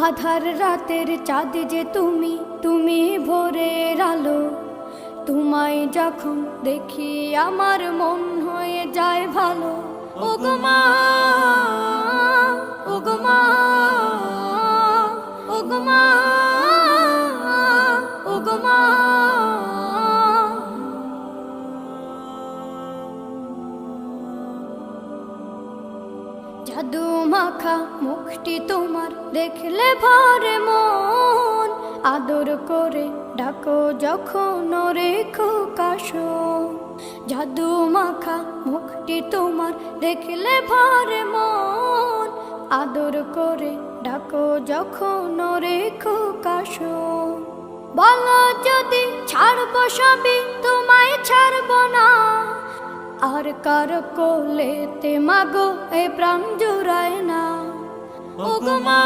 আধার রাতের চাঁদ যে তুমি, তুমি ভোরের আলো। তোমায় যখন দেখি আমার মন হয়ে যায় ভালো। ওগো মা, ওগো মা, ওগো মা, ওগো মা। জাদু মাখা মুখটি তোমার দেখলে ভরে মন, আদর করে ডাকো যখন রেখো কাশো। জাদু মাখা মুখটি তোমার দেখলে ভরে মন, আদর করে ডাকো যখন রেখো কাশো। বলো যদি ছাড়বো সবই, তোমায় ছাড়বো না। আর কার কোলেতে মাগো এ প্রাণ জুড়ায় না। ওগো মা।